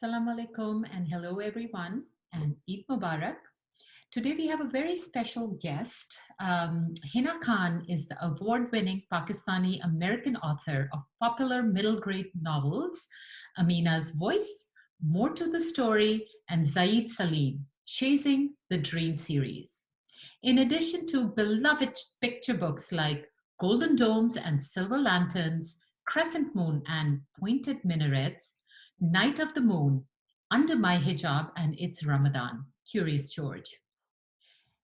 Assalamu alaikum and hello everyone and Eid Mubarak. Today we have a very special guest. Hena Khan is the award-winning Pakistani American author of popular middle grade novels, Amina's Voice, More to the Story, and Zaid Salim, Chasing the Dream series. In addition to beloved picture books like Golden Domes and Silver Lanterns, Crescent Moon and Pointed Minarets, Night of the Moon, Under My Hijab and It's Ramadan, Curious George.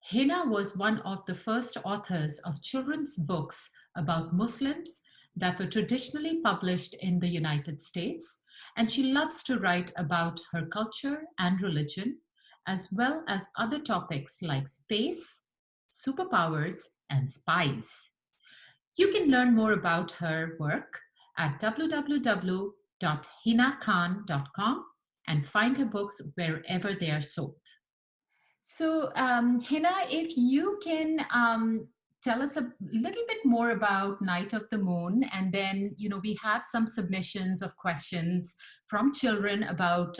Hena was one of the first authors of children's books about Muslims that were traditionally published in the United States, and she loves to write about her culture and religion, as well as other topics like space, superpowers, and spies. You can learn more about her work at www.hinakhan.com and find her books wherever they are sold. So, Hina, if you can tell us a little bit more about Night of the Moon, and then, we have some submissions of questions from children about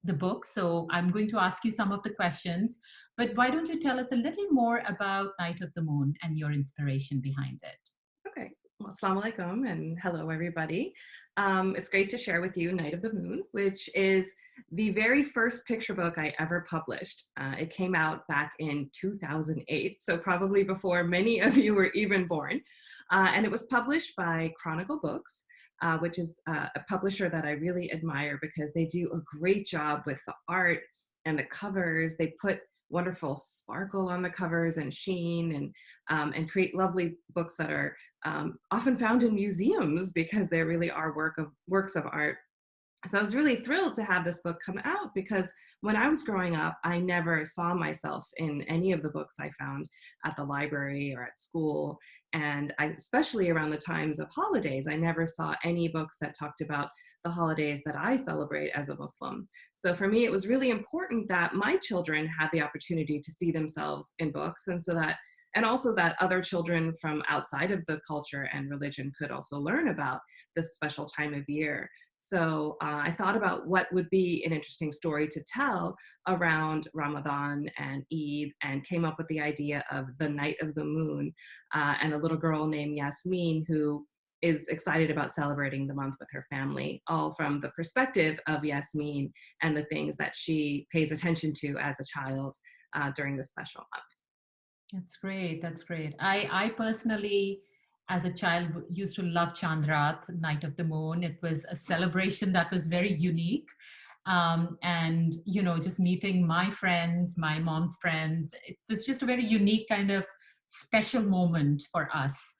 the book. So, I'm going to ask you some of the questions, but why don't you tell us a little more about Night of the Moon and your inspiration behind it? Okay. Well, assalamu alaikum and hello, everybody. It's great to share with you Night of the Moon, which is the very first picture book I ever published. It came out back in 2008, so probably before many of you were even born. And it was published by Chronicle Books, which is a publisher that I really admire because they do a great job with the art and the covers. They put wonderful sparkle on the covers and sheen and create lovely books that are often found in museums because they really are works of art. So I was really thrilled to have this book come out because when I was growing up, I never saw myself in any of the books I found at the library or at school. And especially around the times of holidays, I never saw any books that talked about the holidays that I celebrate as a Muslim. So for me, it was really important that my children had the opportunity to see themselves in books, and also that other children from outside of the culture and religion could also learn about this special time of year. So I thought about what would be an interesting story to tell around Ramadan and Eid, and came up with the idea of the Night of the Moon, and a little girl named Yasmin who is excited about celebrating the month with her family, all from the perspective of Yasmin and the things that she pays attention to as a child during this special month. That's great. That's great. I personally, as a child, used to love Chandrat, Night of the Moon. It was a celebration that was very unique. And, just meeting my friends, my mom's friends, it was just a very unique kind of special moment for us.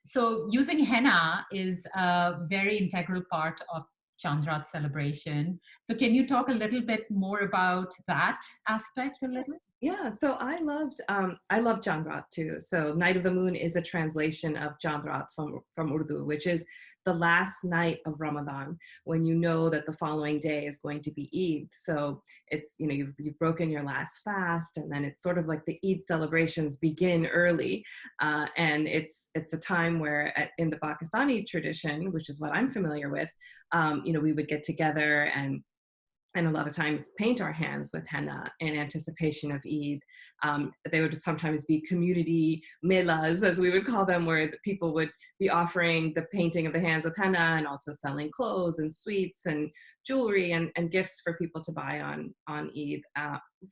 So using henna is a very integral part of Chandrat celebration. So can you talk a little bit more about that aspect a little? Yeah, so I love Chandrat too. So Night of the Moon is a translation of Chandrat from Urdu, which is the last night of Ramadan, when you know that the following day is going to be Eid. So it's, you've broken your last fast, and then it's sort of like the Eid celebrations begin early. And it's a time where in the Pakistani tradition, which is what I'm familiar with, we would get together and a lot of times paint our hands with henna in anticipation of Eid. They would sometimes be community melas, as we would call them, where the people would be offering the painting of the hands with henna and also selling clothes and sweets and jewelry and gifts for people to buy on Eid,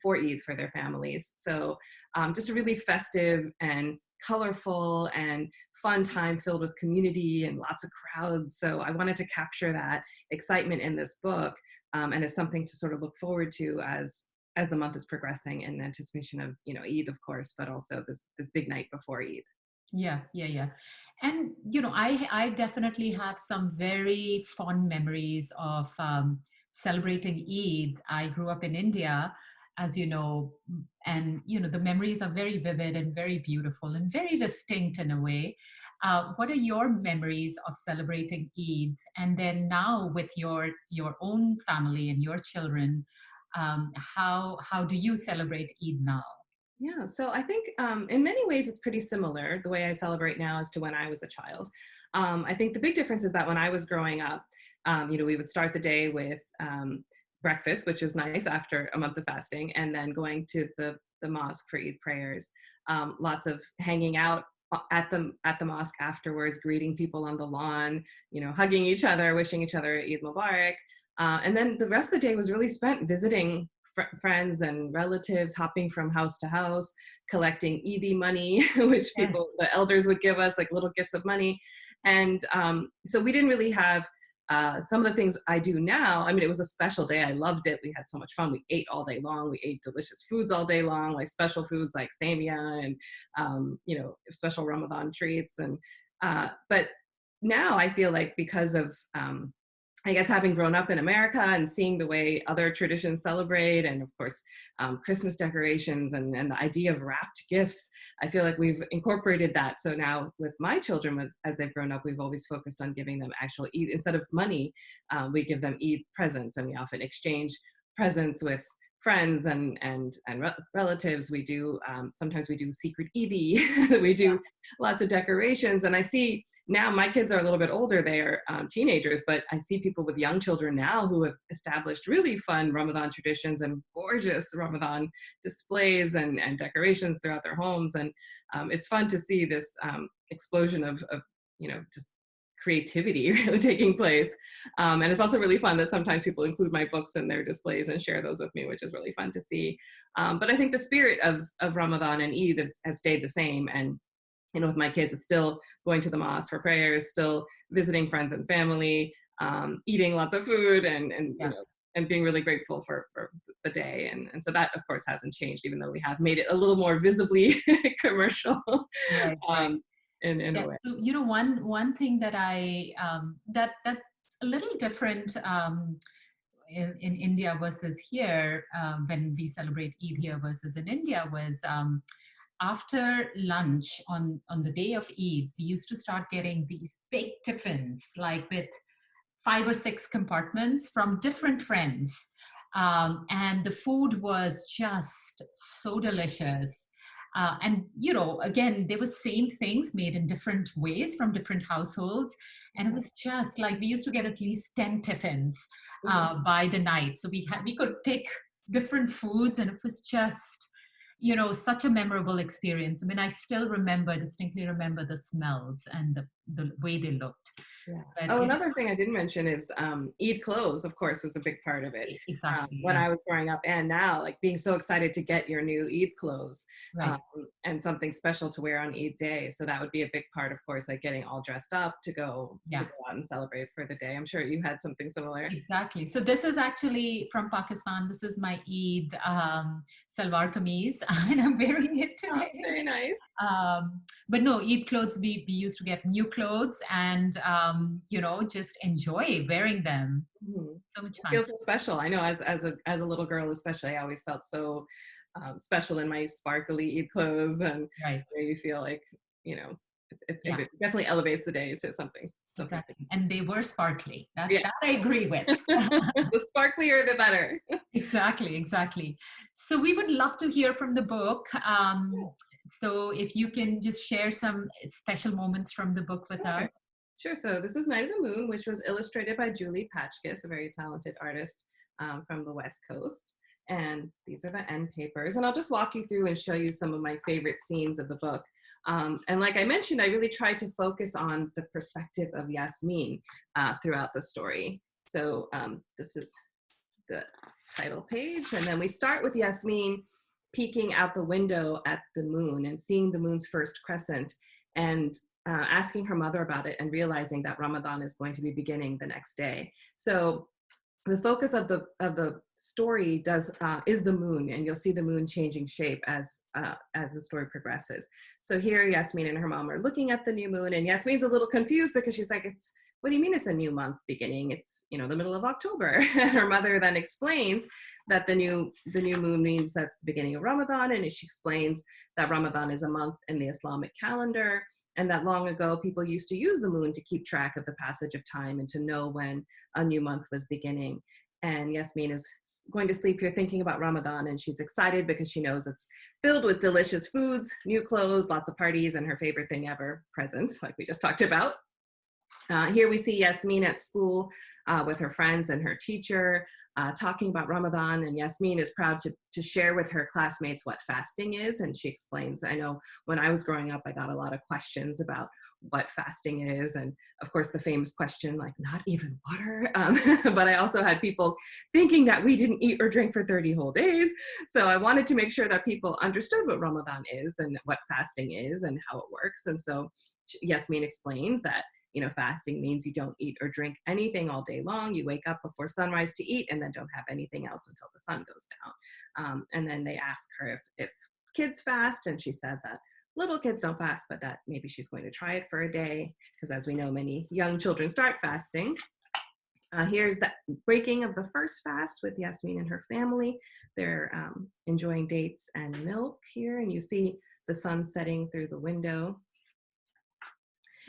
for Eid for their families. So just a really festive and colorful and fun time filled with community and lots of crowds. So I wanted to capture that excitement in this book. And it's something to sort of look forward to as the month is progressing, in anticipation of Eid, of course, but also this big night before Eid. Yeah. And I definitely have some very fond memories of celebrating Eid. I grew up in India, as you know, and the memories are very vivid and very beautiful and very distinct in a way. What are your memories of celebrating Eid? And then now with your own family and your children, how do you celebrate Eid now? Yeah, so I think in many ways it's pretty similar the way I celebrate now as to when I was a child. I think the big difference is that when I was growing up, we would start the day with breakfast, which is nice after a month of fasting, and then going to the mosque for Eid prayers. Lots of hanging out at the mosque afterwards, greeting people on the lawn, hugging each other, wishing each other Eid Mubarak. And then the rest of the day was really spent visiting friends and relatives, hopping from house to house, collecting Eid money, which Yes. the elders would give us, like little gifts of money. And so we didn't really have some of the things I do now. I mean, it was a special day. I loved it. We had so much fun. We ate all day long. We ate delicious foods all day long, like special foods like samia and, special Ramadan treats. And, but now I feel like because of, I guess having grown up in America and seeing the way other traditions celebrate, and of course, Christmas decorations and the idea of wrapped gifts, I feel like we've incorporated that. So now with my children, as they've grown up, we've always focused on giving them actual Eid. Instead of money, we give them Eid presents, and we often exchange presents with friends and relatives. We do sometimes we do secret Eid. We do lots of decorations, and I see now my kids are a little bit older. They are teenagers, but I see people with young children now who have established really fun Ramadan traditions and gorgeous Ramadan displays and decorations throughout their homes. And it's fun to see this explosion of just creativity really taking place. And it's also really fun that sometimes people include my books in their displays and share those with me, which is really fun to see. But I think the spirit of Ramadan and Eid has stayed the same. And with my kids, it's still going to the mosque for prayers, still visiting friends and family, eating lots of food, and and being really grateful for the day. And so that, of course, hasn't changed, even though we have made it a little more visibly commercial. Right, right. In a Yeah. way. So, one thing that that's a little different in India versus here, when we celebrate Eid here versus in India, was after lunch on the day of Eid, we used to start getting these big tiffins, like with 5 or 6 compartments from different friends. And the food was just so delicious. Again, there were same things made in different ways from different households. And it was just like we used to get at least 10 tiffins by the night. So we could pick different foods, and it was just, such a memorable experience. I mean, I still distinctly remember the smells and the way they looked. Yeah. But Oh, another thing I didn't mention is Eid clothes, of course, was a big part of it. exactly, When yeah, I was growing up and now, like being so excited to get your new Eid clothes right. um, and something special to wear on Eid day. So that would be a big part, of course, like getting all dressed up to go Yeah, out and celebrate for the day. I'm sure you had something similar. exactly. So this is actually from Pakistan. This is my Eid salwar kameez, and I'm wearing it Oh, today. very nice. But no, Eid clothes, we used to get new clothes and, just enjoy wearing them. Mhm. So much It fun. feels so special. I know as a little girl, especially, I always felt so special in my sparkly Eid clothes, and Right. you feel like you know Yeah, it definitely elevates the day to something. exactly. And they were sparkly. That Yeah, that I agree with. the sparklier the better. Exactly, exactly. So we would love to hear from the book. So if you can just share some special moments from the book with Sure. us. Sure. So this is Night of the Moon, which was illustrated by Julie Patchkis, a very talented artist from the West Coast. And these are the Endpapers. And I'll just walk you through and show you some of my favorite scenes of the book. And like I mentioned, I really tried to focus on the perspective of Yasmin throughout the story. So this is the title page. And then we start with Yasmin peeking out the window at the moon and seeing the moon's first crescent, and asking her mother about it and realizing that Ramadan is going to be beginning the next day. So the focus of the story is the moon, and you'll see the moon changing shape as the story progresses. So here Yasmin and her mom are looking at the new moon, and Yasmin's a little confused because she's like, "It's what do you mean it's a new month beginning? It's the middle of October." And her mother then explains that the new moon means that's the beginning of Ramadan, and she explains that Ramadan is a month in the Islamic calendar, and that long ago people used to use the moon to keep track of the passage of time and to know when a new month was beginning. And Yasmin is going to sleep here thinking about Ramadan, and she's excited because she knows it's filled with delicious foods, new clothes, lots of parties, and her favorite thing ever, presents, like we just talked about. Here we see Yasmin at school with her friends and her teacher talking about Ramadan, and Yasmin is proud to share with her classmates what fasting is, and she explains, I know when I was growing up, I got a lot of questions about what fasting is, and of course the famous question, like, not even water, but I also had people thinking that we didn't eat or drink for 30 whole days, so I wanted to make sure that people understood what Ramadan is and what fasting is and how it works. And so Yasmin explains that, you know, fasting means you don't eat or drink anything all day long. You wake up before sunrise to eat and then don't have anything else until the sun goes down. And then they ask her if kids fast, and she said that little kids don't fast, but that maybe she's going to try it for a day, because as we know, many young children start fasting. Here's the breaking of the first fast with Yasmin and her family. They're enjoying dates and milk here, and you see the sun setting through the window.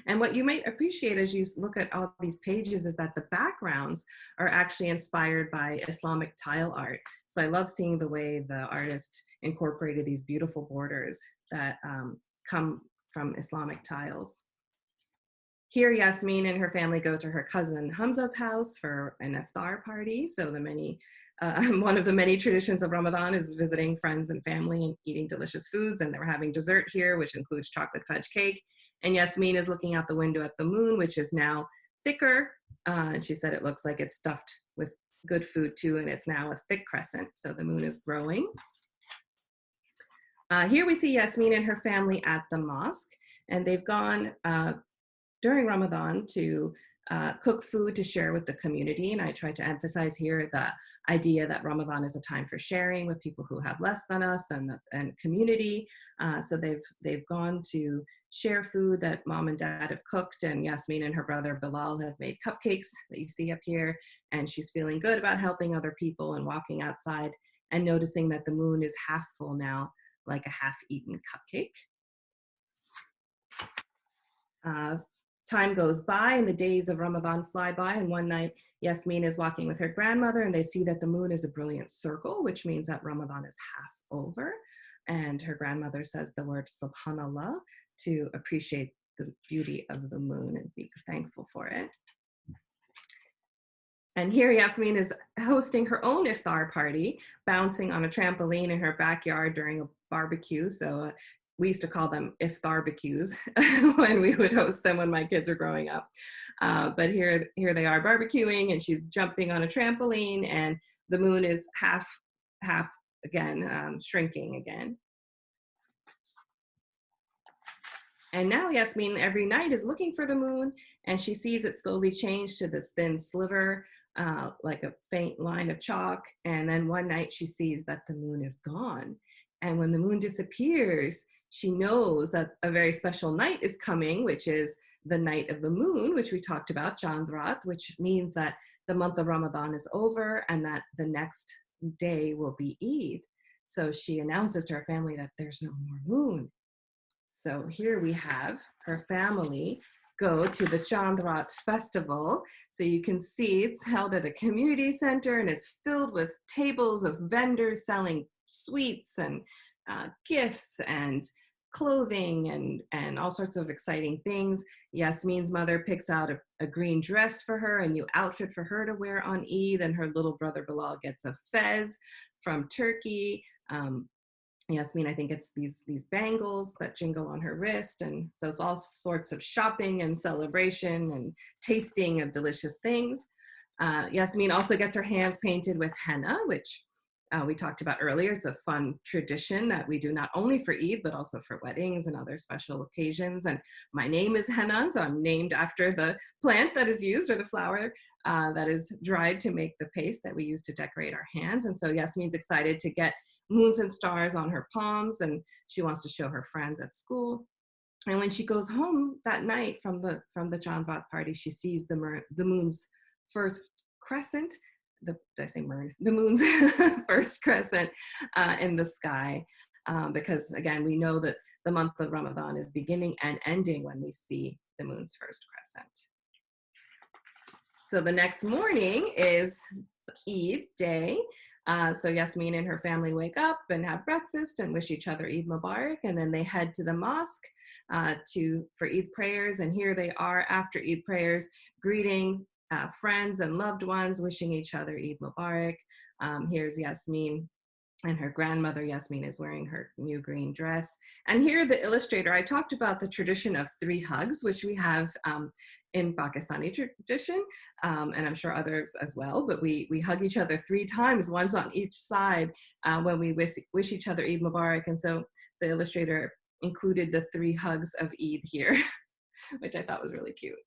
And what you might appreciate as you look at all these pages is that the backgrounds are actually inspired by Islamic tile art. So I love seeing the way the artist incorporated these beautiful borders that come from Islamic tiles. Here, Yasmin and her family go to her cousin Hamza's house for an iftar party. So one of the many traditions of Ramadan is visiting friends and family and eating delicious foods. And they're having dessert here, which includes chocolate fudge cake. And Yasmin is looking out the window at the moon, which is now thicker. And she said it looks like it's stuffed with good food too, and it's now a thick crescent. So the moon is growing. Here we see Yasmin and her family at the mosque, and they've gone during Ramadan to cook food to share with the community. And I try to emphasize here the idea that Ramadan is a time for sharing with people who have less than us and community. So they've gone to share food that mom and dad have cooked, and Yasmin and her brother Bilal have made cupcakes that you see up here. And she's feeling good about helping other people and walking outside and noticing that the moon is half full now, like a half-eaten cupcake. Time goes by and the days of Ramadan fly by, and one night Yasmin is walking with her grandmother and they see that the moon is a brilliant circle, which means that Ramadan is half over. And her grandmother says the word Subhanallah to appreciate the beauty of the moon and be thankful for it. And here Yasmin is hosting her own iftar party, bouncing on a trampoline in her backyard during a barbecue. So we used to call them iftar barbecues when we would host them when my kids are growing up. But here they are barbecuing, and she's jumping on a trampoline, and the moon is half again, shrinking again. And now Yasmin every night is looking for the moon, and she sees it slowly change to this thin sliver, like a faint line of chalk. And then one night she sees that the moon is gone. And when the moon disappears, she knows that a very special night is coming, which is the night of the moon, which we talked about, Chandrat, which means that the month of Ramadan is over and that the next day will be Eid. So she announces to her family that there's no more moon. So here we have her family go to the Chandrat festival. So you can see it's held at a community center, and it's filled with tables of vendors selling sweets and gifts and clothing and all sorts of exciting things. Yasmin's mother picks out a green dress for her, a new outfit for her to wear on Eid, and her little brother Bilal gets a fez from Turkey. Yasmin, I think it's these bangles that jingle on her wrist. And so it's all sorts of shopping and celebration and tasting of delicious things. Yasmin also gets her hands painted with henna, which we talked about earlier. It's a fun tradition that we do not only for Eid, but also for weddings and other special occasions. And my name is Hena, so I'm named after the plant that is used, or the flower that is dried to make the paste that we use to decorate our hands. And so Yasmin's excited to get moons and stars on her palms, and she wants to show her friends at school. And when she goes home that night from the Chandrat party, she sees the moon's first crescent. Did I say Mern? The moon's first crescent in the sky, because again, we know that the month of Ramadan is beginning and ending when we see the moon's first crescent. So the next morning is Eid day. So Yasmin and her family wake up and have breakfast and wish each other Eid Mubarak, and then they head to the mosque for Eid prayers. And here they are after Eid prayers, greeting friends and loved ones, wishing each other Eid Mubarak. Here's Yasmin and her grandmother. Yasmin is wearing her new green dress. And here the illustrator, I talked about the tradition of 3 hugs, which we have in Pakistani tradition, and I'm sure others as well, but we hug each other 3 times, once on each side, when we wish each other Eid Mubarak. And so the illustrator included the 3 hugs of Eid here, which I thought was really cute.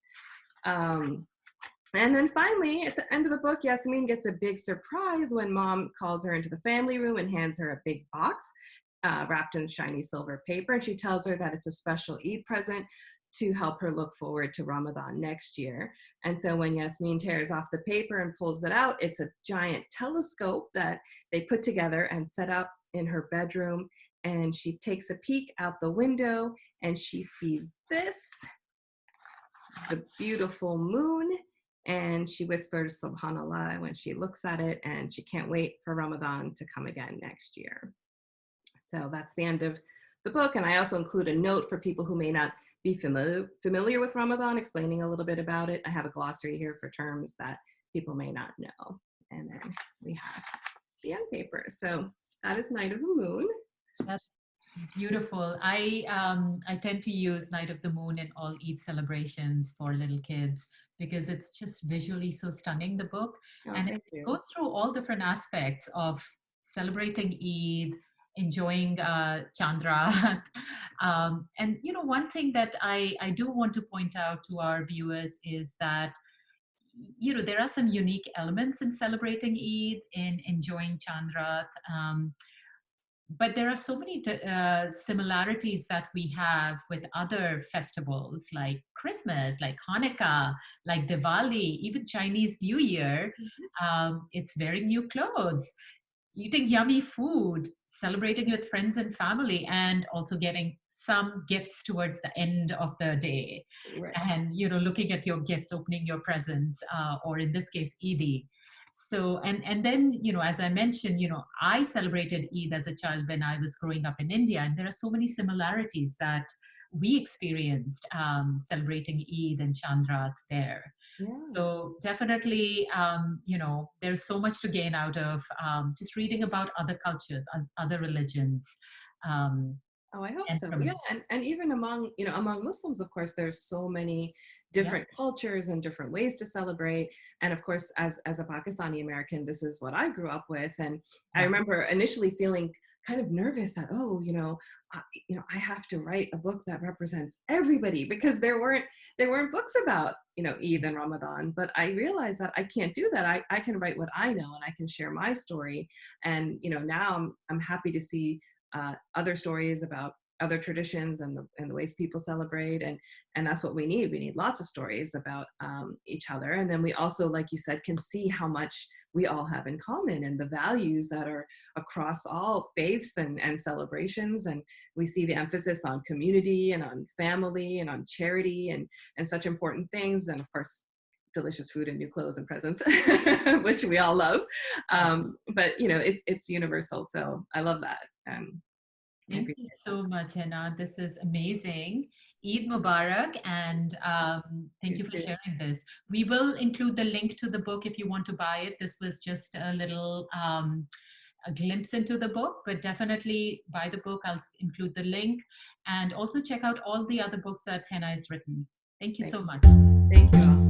And then finally, at the end of the book, Yasmin gets a big surprise when mom calls her into the family room and hands her a big box wrapped in shiny silver paper. And she tells her that it's a special Eid present to help her look forward to Ramadan next year. And so when Yasmin tears off the paper and pulls it out, it's a giant telescope that they put together and set up in her bedroom. And she takes a peek out the window and she sees this, the beautiful moon. And she whispers subhanallah when she looks at it, and she can't wait for Ramadan to come again next year. So that's the end of the book. And I also include a note for people who may not be familiar with Ramadan, explaining a little bit about it. I have a glossary here for terms that people may not know. And then we have the Endpapers. So that is Night of the Moon. That's beautiful. I tend to use Night of the Moon in all Eid celebrations for little kids because it's just visually so stunning, the book. Oh, And it thank you. goes through all different aspects of celebrating Eid, enjoying Chandra. And, one thing that I do want to point out to our viewers is that there are some unique elements in celebrating Eid, in enjoying Chandra. But there are so many similarities that we have with other festivals like Christmas, like Hanukkah, like Diwali, even Chinese New Year. It's wearing new clothes, eating yummy food, celebrating with friends and family, and also getting some gifts towards the end of the day. Right. And, looking at your gifts, opening your presents, or in this case, Eid. So, and then, as I mentioned, I celebrated Eid as a child when I was growing up in India, and there are so many similarities that we experienced celebrating Eid and Chandrat there. Yeah. So definitely, there's so much to gain out of just reading about other cultures, other religions. Oh, I hope And so. from, Yeah, and even among Muslims, of course, there's so many yeah, different cultures and different ways to celebrate. And of course, as a Pakistani American, this is what I grew up with. And I yeah, remember initially feeling kind of nervous that, oh, I have to write a book that represents everybody, because there weren't books about Eid and Ramadan. But I realized that I can't do that. I can write what I know, and I can share my story. And now I'm happy to see other stories about other traditions and the ways people celebrate, and that's what we need. We need lots of stories about each other, and then we also, like you said, can see how much we all have in common and the values that are across all faiths and celebrations. And we see the emphasis on community and on family and on charity and such important things, and of course delicious food and new clothes and presents, which we all love. But it's universal. So I love that. Thank you so much, Hena. This is amazing. Eid Mubarak, and thank you for sharing this. We will include the link to the book if you want to buy it. This was just a little a glimpse into the book, but definitely buy the book. I'll include the link, and also check out all the other books that Hena has written. Thank you so much. Thank you all.